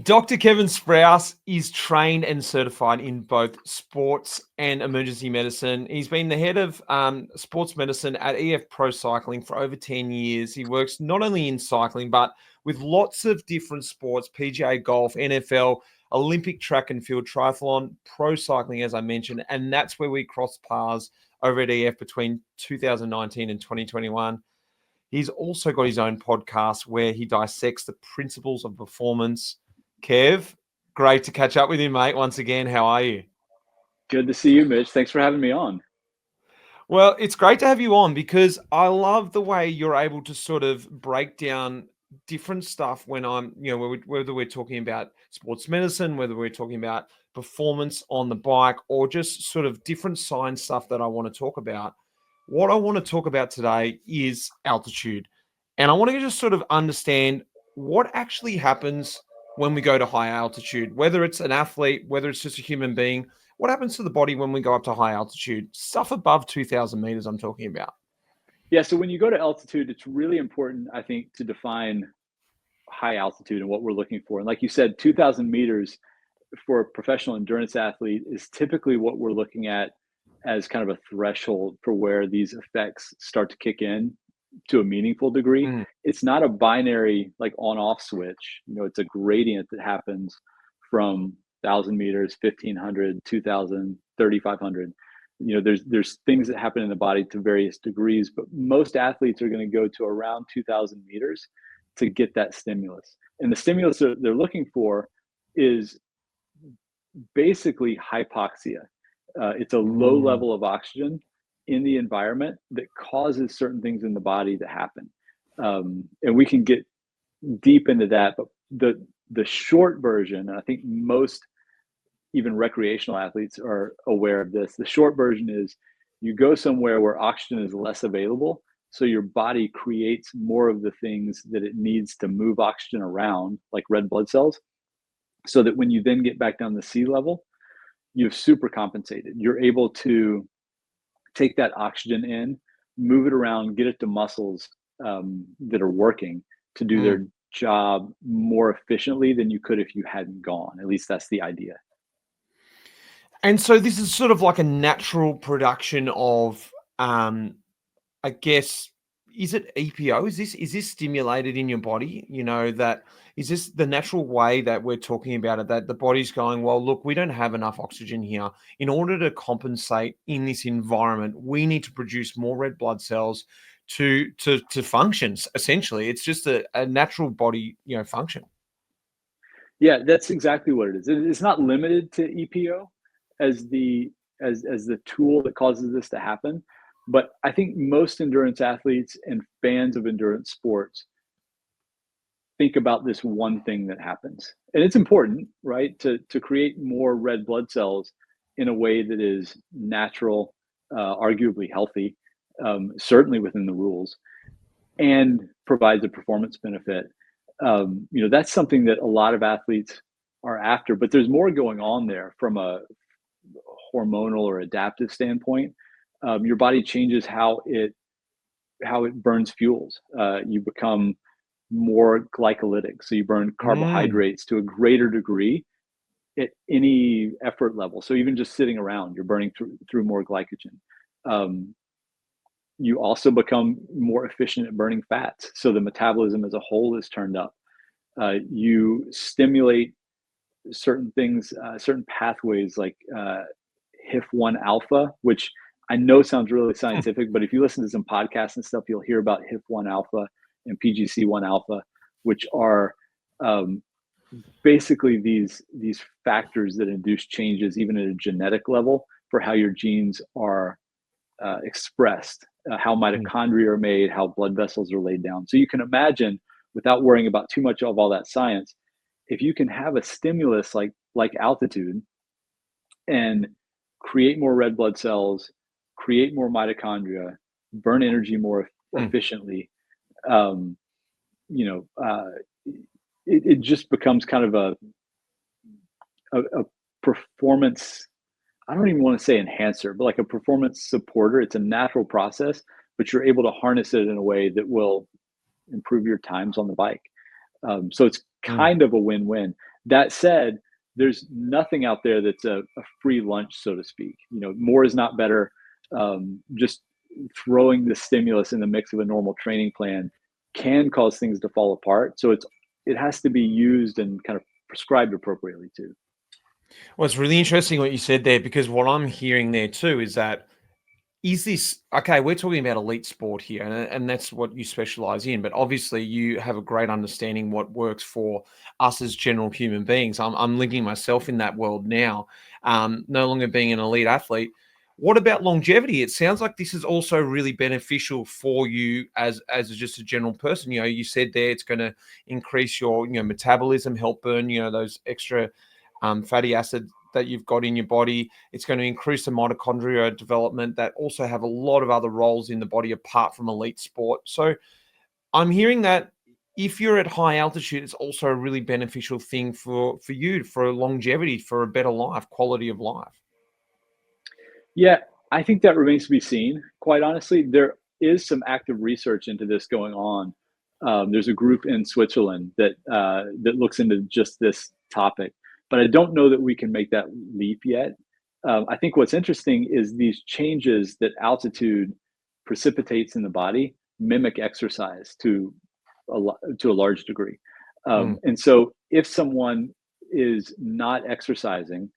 Dr. Kevin Sprouse is trained and certified in both sports and emergency medicine. He's been the head of sports medicine at EF Pro Cycling for over 10 years. He works not only in cycling, but with lots of different sports, PGA golf, NFL, Olympic track and field, triathlon, pro cycling, as I mentioned. And that's where we crossed paths over at EF between 2019 and 2021. He's also got his own podcast where he dissects the principles of performance. Kev, great to catch up with you, mate. Once again, how are you? Good to see you, Mitch. Thanks for having me on. Well, it's great to have you on because I love the way you're able to sort of break down different stuff when I'm, whether we're talking about sports medicine, whether we're talking about performance on the bike, or just sort of different science stuff that I want to talk about. What I want to talk about today is altitude. And I want to just sort of understand what actually happens when we go to high altitude, whether it's an athlete, whether it's just a human being. What happens to the body when we go up to high altitude? Stuff above 2,000 meters I'm talking about. Yeah, so when you go to altitude, it's really important, I think, to define high altitude and what we're looking for. And like you said, 2,000 meters for a professional endurance athlete is typically what we're looking at as kind of a threshold for where these effects start to kick in to a meaningful degree. It's not a binary like on-off switch. It's a gradient that happens from 1,000 meters, 1,500, 2,000, 3,500. There's things that happen in the body to various degrees, but most athletes are going to go to around 2,000 meters to get that stimulus. And the stimulus that they're looking for is basically hypoxia. It's a low level of oxygen in the environment that causes certain things in the body to happen. And we can get deep into that, but the short version, and I think most even recreational athletes are aware of this, the short version is you go somewhere where oxygen is less available, so your body creates more of the things that it needs to move oxygen around, like red blood cells, so that when you then get back down to sea level, you've super compensated. You're able to take that oxygen in, move it around, get it to muscles that are working to do their job more efficiently than you could if you hadn't gone. At least that's the idea. And so this is sort of like a natural production of, I guess, is it EPO? Is this stimulated in your body? Is this the natural way that we're talking about it, that the body's going, well, look, we don't have enough oxygen here. In order to compensate in this environment, we need to produce more red blood cells to functions. Essentially, it's just a natural body, function. Yeah, that's exactly what it is. It's not limited to EPO as the tool that causes this to happen. But I think most endurance athletes and fans of endurance sports think about this one thing that happens. And it's important, right, to create more red blood cells in a way that is natural, arguably healthy, certainly within the rules, and provides a performance benefit. That's something that a lot of athletes are after, but there's more going on there from a hormonal or adaptive standpoint. Your body changes how it burns fuels. You become more glycolytic, so you burn carbohydrates to a greater degree at any effort level. So even just sitting around, you're burning through more glycogen. You also become more efficient at burning fats, so the metabolism as a whole is turned up. You stimulate certain things, certain pathways like HIF1 alpha, which I know sounds really scientific, but if you listen to some podcasts and stuff, you'll hear about HIF1 alpha and PGC1 alpha, which are basically these factors that induce changes even at a genetic level for how your genes are expressed, how mitochondria are made, how blood vessels are laid down. So you can imagine, without worrying about too much of all that science, if you can have a stimulus like altitude and create more red blood cells, create more mitochondria, burn energy more efficiently, it just becomes kind of a performance. I don't even want to say enhancer, but like a performance supporter. It's a natural process, but you're able to harness it in a way that will improve your times on the bike. So it's kind of a win-win. That said, there's nothing out there that's a free lunch, so to speak. More is not better. Just throwing the stimulus in the mix of a normal training plan can cause things to fall apart. So it has to be used and kind of prescribed appropriately too. Well, it's really interesting what you said there, because what I'm hearing there too is that, is this okay? We're talking about elite sport here, and that's what you specialize in. But obviously, you have a great understanding what works for us as general human beings. I'm linking myself in that world now, no longer being an elite athlete. What about longevity? It sounds like this is also really beneficial for you as just a general person. You said there it's going to increase your metabolism, help burn those extra fatty acids that you've got in your body. It's going to increase the mitochondria development that also have a lot of other roles in the body apart from elite sport. So I'm hearing that if you're at high altitude, it's also a really beneficial thing for you, for longevity, for a better life, quality of life. Yeah, I think that remains to be seen. Quite honestly, there is some active research into this going on. There's a group in Switzerland that looks into just this topic, but I don't know that we can make that leap yet. I think what's interesting is these changes that altitude precipitates in the body mimic exercise to a large degree. And so, if someone is not exercising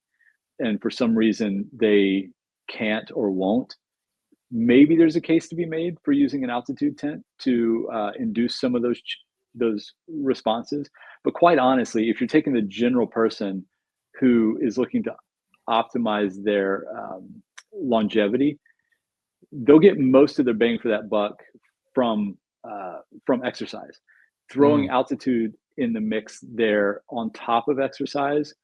and for some reason they can't or won't, maybe there's a case to be made for using an altitude tent to induce some of those responses. But quite honestly, if you're taking the general person who is looking to optimize their longevity, they'll get most of their bang for that buck from exercise. Throwing altitude in the mix there on top of exercise,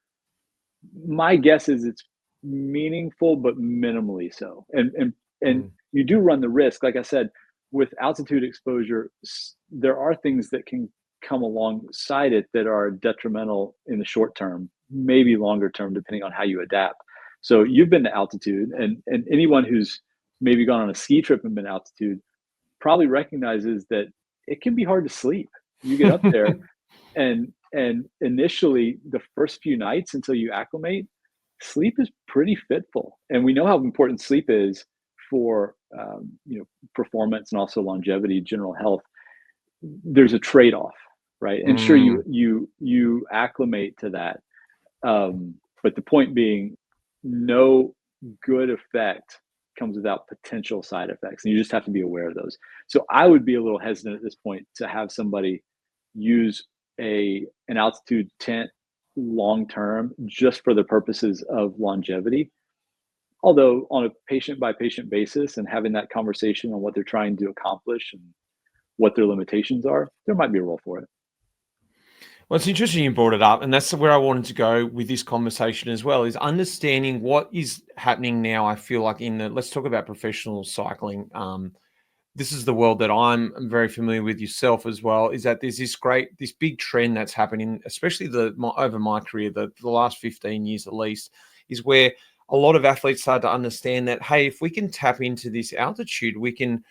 my guess is it's meaningful but minimally so. And you do run the risk, like I said, with altitude exposure, there are things that can come alongside it that are detrimental in the short term, maybe longer term, depending on how you adapt. So you've been to altitude, and anyone who's maybe gone on a ski trip and been to altitude probably recognizes that it can be hard to sleep. You get up there and initially the first few nights until you acclimate, sleep is pretty fitful. And we know how important sleep is for performance and also longevity, general health. There's a trade-off, right? And sure, you acclimate to that, but the point being, no good effect comes without potential side effects, and you just have to be aware of those. So I would be a little hesitant at this point to have somebody use an altitude tent long term just for the purposes of longevity. Although on a patient by patient basis and having that conversation on what they're trying to accomplish and what their limitations are, there might be a role for it. Well, it's interesting you brought it up, and that's where I wanted to go with this conversation as well, is understanding what is happening now. I feel like let's talk about professional cycling. This is the world that I'm very familiar with, yourself as well, is that there's this big trend that's happening, especially over my career, the last 15 years at least, is where a lot of athletes start to understand that, hey, if we can tap into this altitude, we can,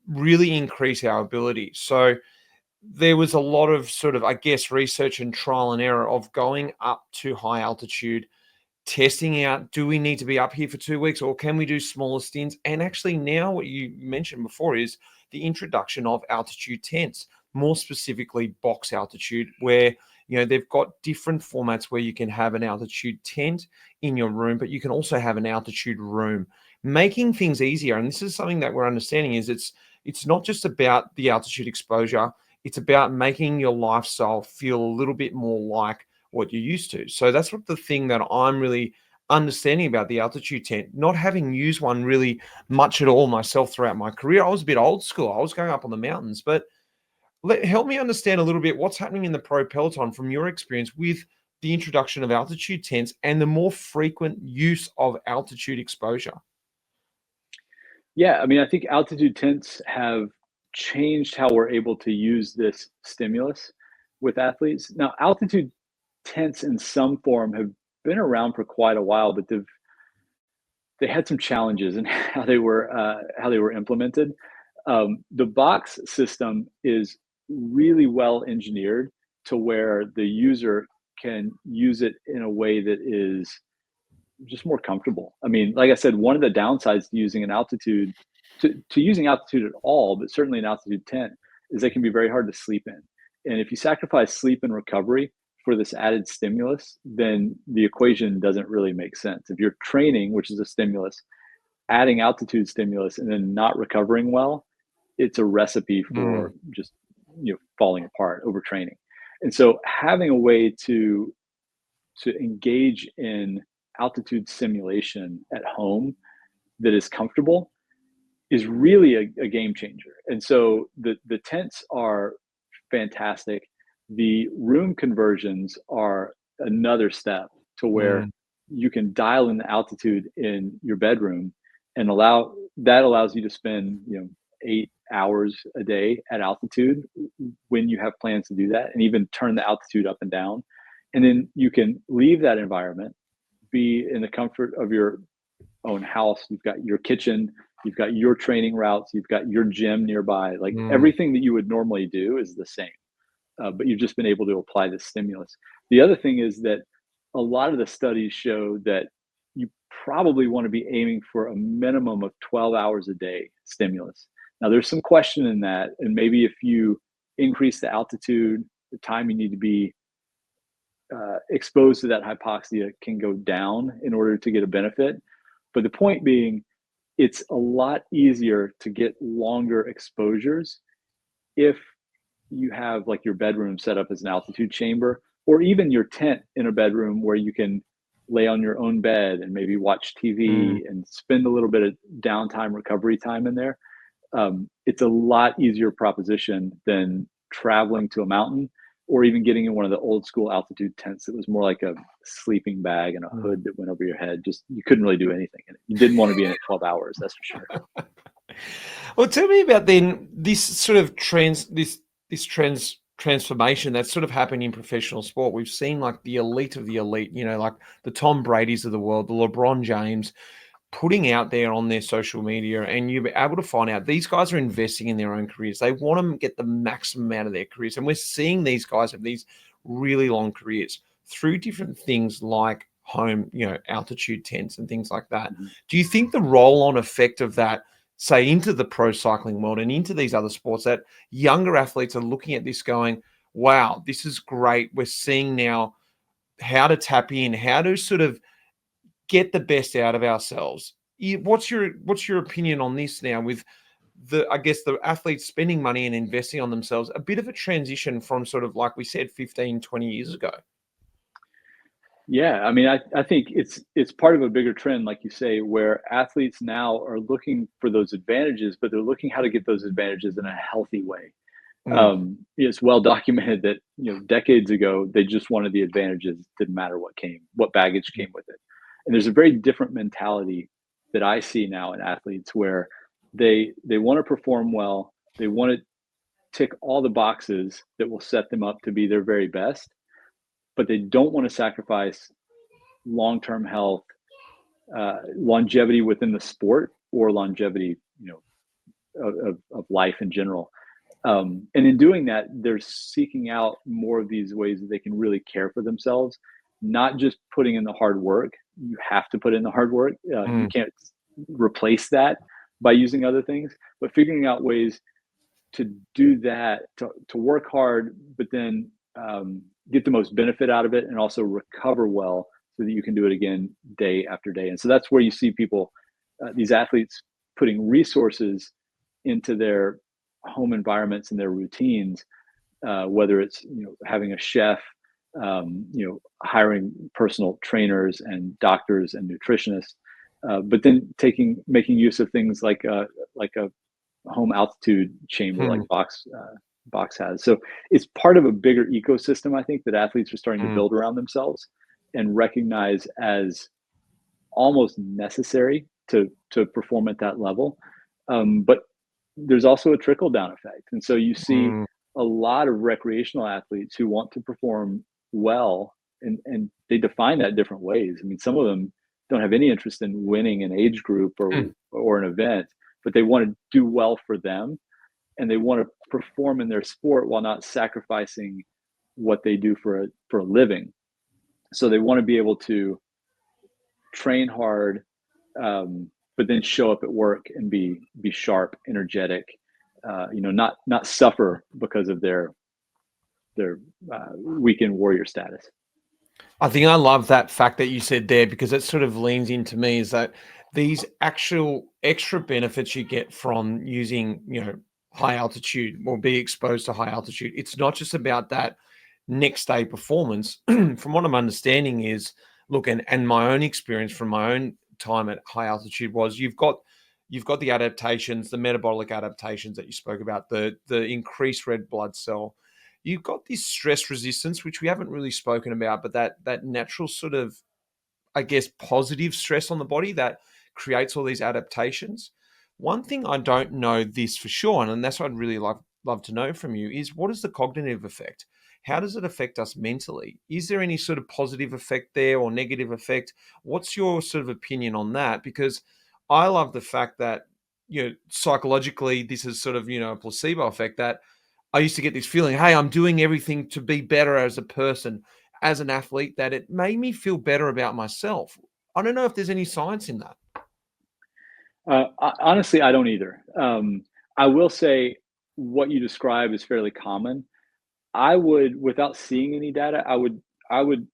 really increase our ability. So there was a lot of sort of, I guess, research and trial and error of going up to high altitude, testing out, do we need to be up here for 2 weeks, or can we do smaller stints? And actually now what you mentioned before is the introduction of altitude tents, more specifically box altitude, where they've got different formats where you can have an altitude tent in your room, but you can also have an altitude room, making things easier. And this is something that we're understanding, is it's not just about the altitude exposure, it's about making your lifestyle feel a little bit more like what you're used to. So that's what the thing that I'm really understanding about the altitude tent, not having used one really much at all myself throughout my career. I was a bit old school. I was going up on the mountains, but help me understand a little bit what's happening in the pro peloton from your experience with the introduction of altitude tents and the more frequent use of altitude exposure. Yeah, I mean, I think altitude tents have changed how we're able to use this stimulus with athletes. Now, altitude tents in some form have been around for quite a while, but they had some challenges in how they were implemented. The box system is really well engineered to where the user can use it in a way that is just more comfortable. I mean, like I said, one of the downsides to using an altitude, to using altitude at all, but certainly an altitude tent, is they can be very hard to sleep in. And if you sacrifice sleep and recovery for this added stimulus, then the equation doesn't really make sense. If you're training, which is a stimulus, adding altitude stimulus and then not recovering well, it's a recipe for just falling apart, overtraining. And so having a way to engage in altitude simulation at home that is comfortable is really a game changer. And so the tents are fantastic. The room conversions are another step to where you can dial in the altitude in your bedroom and allows you to spend 8 hours a day at altitude when you have plans to do that, and even turn the altitude up and down. And then you can leave that environment, be in the comfort of your own house. You've got your kitchen, you've got your training routes, you've got your gym nearby. Like everything that you would normally do is the same, but you've just been able to apply this stimulus. The other thing is that a lot of the studies show that you probably want to be aiming for a minimum of 12 hours a day stimulus. Now, there's some question in that, and maybe if you increase the altitude, the time you need to be exposed to that hypoxia can go down in order to get a benefit. But the point being, it's a lot easier to get longer exposures if you have like your bedroom set up as an altitude chamber, or even your tent in a bedroom where you can lay on your own bed and maybe watch TV and spend a little bit of downtime, recovery time in there. It's a lot easier proposition than traveling to a mountain, or even getting in one of the old school altitude tents that was more like a sleeping bag and a hood that went over your head. Just, you couldn't really do anything in it. You didn't want to be in it 12 hours, that's for sure. Well, tell me about then this sort of transformation that's sort of happened in professional sport. We've seen like the elite of the elite, like the Tom Bradys of the world, the LeBron James, putting out there on their social media, and you'll be able to find out these guys are investing in their own careers. They want to get the maximum out of their careers. And we're seeing these guys have these really long careers through different things like home, altitude tents and things like that. Do you think the roll-on effect of that, say, into the pro cycling world and into these other sports, that younger athletes are looking at this going, wow, this is great. We're seeing now how to tap in, how to sort of get the best out of ourselves. What's your opinion on this now, with the athletes spending money and investing on themselves, a bit of a transition from sort of, like we said, 15, 20 years ago? Yeah, I mean, I think it's part of a bigger trend, like you say, where athletes now are looking for those advantages, but they're looking how to get those advantages in a healthy way. It's well documented that decades ago they just wanted the advantages, didn't matter what baggage came with it. And there's a very different mentality that I see now in athletes, where they want to perform well, they want to tick all the boxes that will set them up to be their very best, but they don't want to sacrifice long-term health, longevity within the sport, or longevity, of life in general. And in doing that, they're seeking out more of these ways that they can really care for themselves, not just putting in the hard work. You have to put in the hard work. You can't replace that by using other things, but figuring out ways to do that, to work hard, but then get the most benefit out of it, and also recover well so that you can do it again day after day. And so that's where you see people, these athletes, putting resources into their home environments and their routines, whether it's having a chef, hiring personal trainers and doctors and nutritionists, but then making use of things like a home altitude chamber like Box has. So it's part of a bigger ecosystem, I think, that athletes are starting to build around themselves and recognize as almost necessary to perform at that level. But there's also a trickle down effect. And so you see a lot of recreational athletes who want to perform well, and they define that different ways. I mean, some of them don't have any interest in winning an age group or an event, but they want to do well for them, and they want to perform in their sport while not sacrificing what they do for a living. So they want to be able to train hard, but then show up at work and be sharp, energetic, not suffer because of their weekend warrior status. I think I love that fact that you said there, because it sort of leans into me, is that these actual extra benefits you get from using, high altitude or be exposed to high altitude. It's not just about that next day performance. From what I'm understanding is, look, and my own experience from my own time at high altitude was you've got the adaptations, the metabolic adaptations that you spoke about, the increased red blood cell. You've got this stress resistance, which we haven't really spoken about, but that natural sort of, I guess, positive stress on the body that creates all these adaptations. One thing I don't know this for sure, and that's what I'd really love to know from you, is what is the cognitive effect? How does it affect us mentally? Is there any sort of positive effect there or negative effect? What's your sort of opinion on that? Because I love the fact that, psychologically, this is sort of, a placebo effect, that I used to get this feeling, hey, I'm doing everything to be better as a person, as an athlete, that it made me feel better about myself. I don't know if there's any science in that. Honestly, I don't either. I will say what you describe is fairly common. I would, without seeing any data, I would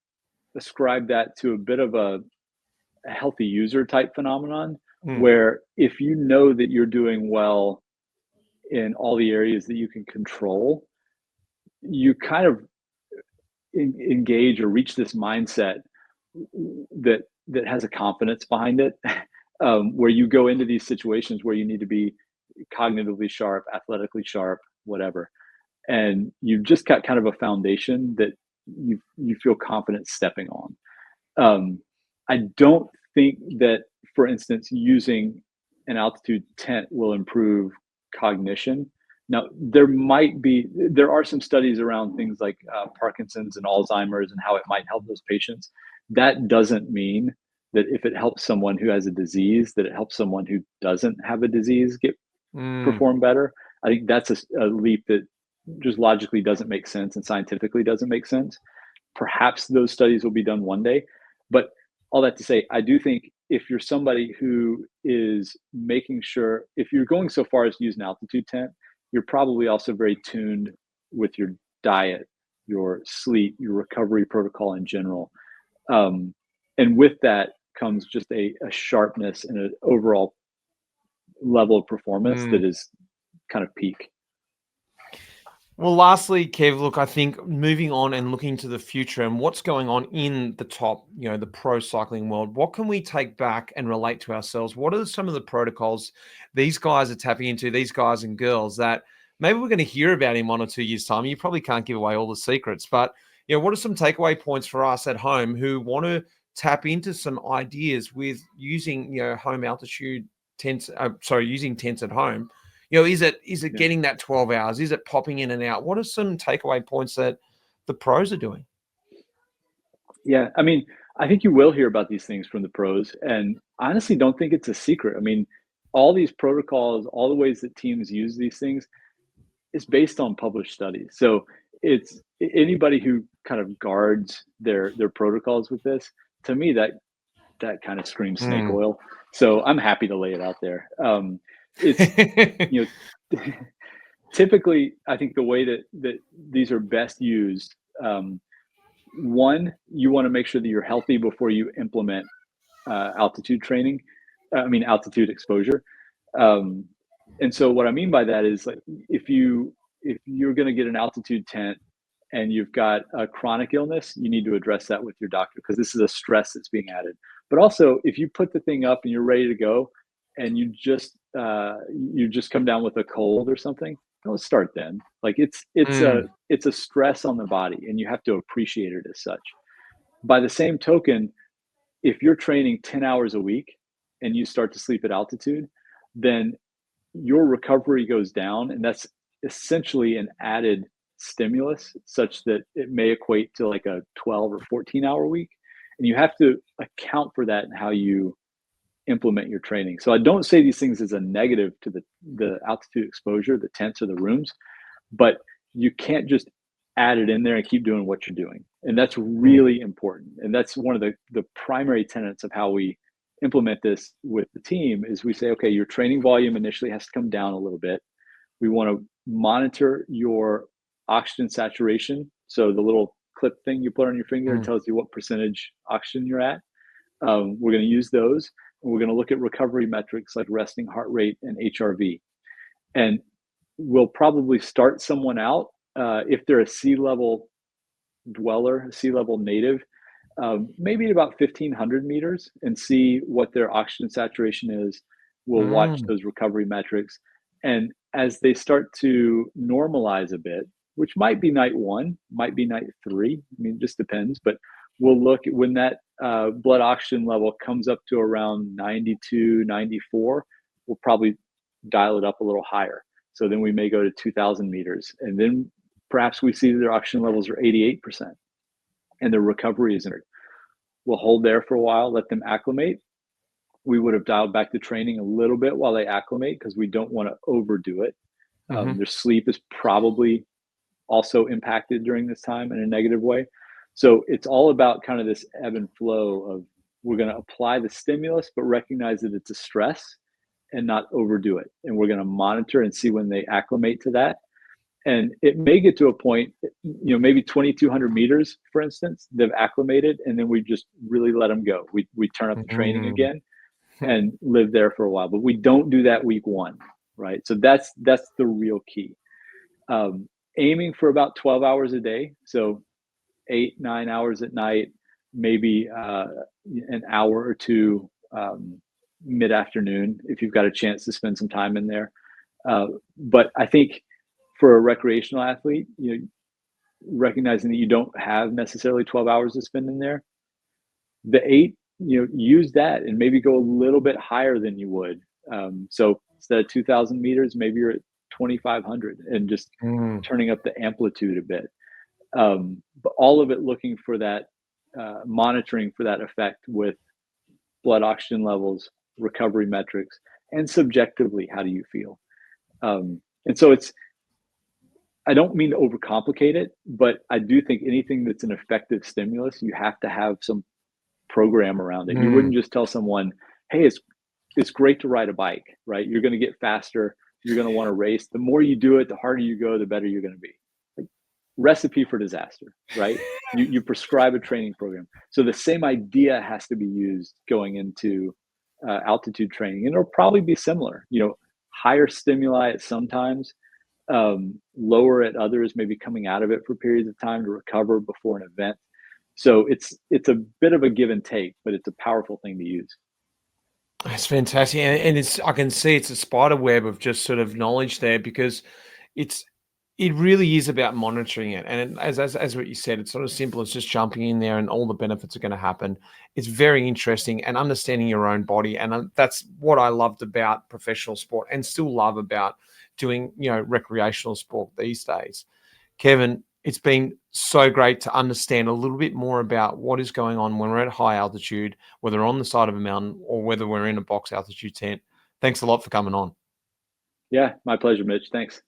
ascribe that to a bit of a healthy user type phenomenon, Mm, where if you know that you're doing well in all the areas that you can control, you kind of engage or reach this mindset that has a confidence behind it, where you go into these situations where you need to be cognitively sharp, athletically sharp, whatever, and you've just got kind of a foundation that you feel confident stepping on. Um, I don't think that, for instance, using an altitude tent will improve cognition. Now, there are some studies around things like Parkinson's and Alzheimer's and how it might help those patients. That doesn't mean that if it helps someone who has a disease, that it helps someone who doesn't have a disease mm. perform better. I think that's a leap that just logically doesn't make sense and scientifically doesn't make sense. Perhaps those studies will be done one day. But all that to say, I do think if you're somebody who is making sure, if you're going so far as to use an altitude tent, you're probably also very tuned with your diet, your sleep, your recovery protocol in general. Um, and with that comes just a sharpness and an overall level of performance that Mm. is kind of peak. Well, lastly, Kev, look, I think moving on and looking to the future and what's going on in the top, the pro cycling world, what can we take back and relate to ourselves? What are some of the protocols these guys are tapping into, these guys and girls, that maybe we're going to hear about in 1 or 2 years' time? You probably can't give away all the secrets, but what are some takeaway points for us at home who want to tap into some ideas with using, home altitude tents, using tents at home? Is it Yeah. getting that 12 hours? Is it popping in and out? What are some takeaway points that the pros are doing? Yeah. I mean, I think you will hear about these things from the pros. And I honestly don't think it's a secret. I mean, all these protocols, all the ways that teams use these things is based on published studies. So it's anybody who kind of guards their protocols with this, to me, that kind of screams snake Mm. oil. So I'm happy to lay it out there. It's, you know, typically, I think the way that these are best used, one, you want to make sure that you're healthy before you implement altitude training. I mean, altitude exposure. Um, and so, what I mean by that is, like, if you're going to get an altitude tent and you've got a chronic illness, you need to address that with your doctor, because this is a stress that's being added. But also, if you put the thing up and you're ready to go, and you just come down with a cold or something, don't start then. Like, Mm. it's a stress on the body, and you have to appreciate it as such. By the same token, if you're training 10 hours a week and you start to sleep at altitude, then your recovery goes down, and that's essentially an added stimulus, such that it may equate to like a 12 or 14-hour week, and you have to account for that in how you implement your training. So I don't say these things as a negative to the altitude exposure, the tents or the rooms, but you can't just add it in there and keep doing what you're doing. And that's really important. And that's one of the primary tenets of how we implement this with the team is we say, okay, your training volume initially has to come down a little bit. We want to monitor your oxygen saturation. So the little clip thing you put on your finger tells you what percentage oxygen you're at. We're going to use those. And we're going to look at recovery metrics like resting heart rate and HRV. And we'll probably start someone out if they're a sea level dweller, a sea level native, maybe at about 1,500 meters and see what their oxygen saturation is. We'll watch those recovery metrics. And as they start to normalize a bit, which might be night 1, might be night 3, I mean, it just depends, but we'll look at when that blood oxygen level comes up to around 92, 94, we'll probably dial it up a little higher. So then we may go to 2,000 meters. And then perhaps we see that their oxygen levels are 88% and their recovery is in it. We'll hold there for a while, let them acclimate. We would have dialed back the training a little bit while they acclimate because we don't want to overdo it. Their sleep is probably also impacted during this time in a negative way. So it's all about kind of this ebb and flow of we're going to apply the stimulus, but recognize that it's a stress and not overdo it. And we're going to monitor and see when they acclimate to that. And it may get to a point, maybe 2,200 meters, for instance, they've acclimated, and then we just really let them go. We turn up the training again and live there for a while, but we don't do that week 1, right? So that's the real key. Aiming for about 12 hours a day. So 8-9 hours at night, maybe an hour or 2 mid-afternoon, if you've got a chance to spend some time in there. But I think for a recreational athlete, recognizing that you don't have necessarily 12 hours to spend in there, the 8, use that and maybe go a little bit higher than you would. So instead of 2,000 meters, maybe you're at 2,500 and just turning up the amplitude a bit. But all of it looking for that, monitoring for that effect with blood oxygen levels, recovery metrics, and subjectively, how do you feel? And so I don't mean to overcomplicate it, but I do think anything that's an effective stimulus, you have to have some program around it. You wouldn't just tell someone, hey, it's great to ride a bike, right? You're going to get faster. You're going to want to race. The more you do it, the harder you go, the better you're going to be. Like, recipe for disaster, right? You prescribe a training program. So the same idea has to be used going into altitude training, and it'll probably be similar. Higher stimuli at some times, lower at others, maybe coming out of it for periods of time to recover before an event. So it's a bit of a give and take, but it's a powerful thing to use. That's fantastic, and I can see it's a spider web of just sort of knowledge there, because it really is about monitoring it. And as what you said, it's sort of simple as just jumping in there and all the benefits are going to happen. It's very interesting, and understanding your own body. And that's what I loved about professional sport and still love about doing, recreational sport these days. Kevin, it's been so great to understand a little bit more about what is going on when we're at high altitude, whether on the side of a mountain or whether we're in a box altitude tent. Thanks a lot for coming on. Yeah, my pleasure, Mitch. Thanks.